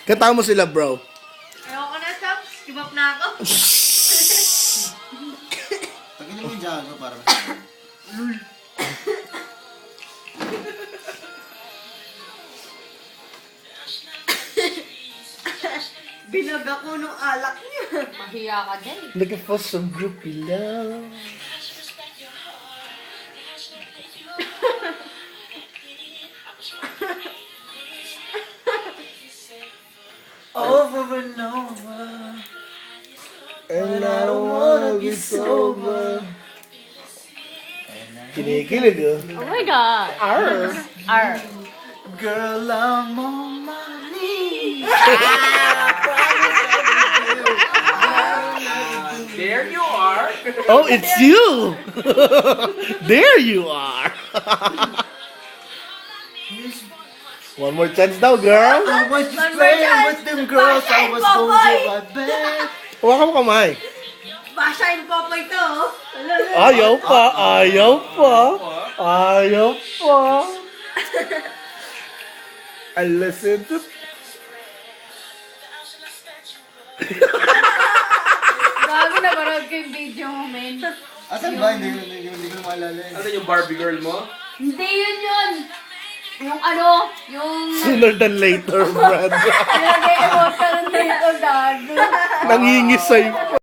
Katawa mo sila, bro. Ayoko na, Chops. Give up na ako. Tagin mo yung jago para Binag ako nung alak niya. Mahiya ka din. Looking for some groupie love. over and over. And I don't wanna be sober. Kinikilig, oh. Oh my God. Arr. R. Girl, I'm on my knees. There you are. Oh, it's you! There you are! One more chance daw, girl. I was just playing with them girls. I was going to my bed. Hawakan mo kamay. Basha and Popoy to, oh. Ayaw pa, ayaw pa. Ayaw pa. I listen to... Gago na parang ko yung video mo, men. Asan ba? Hindi ko maalala yun. Ano yung Barbie girl mo? Hindi yun yun. Yung ano, yung... Sooner than later, Brad. Nag-emotional dito, gago. Nangingisay pa.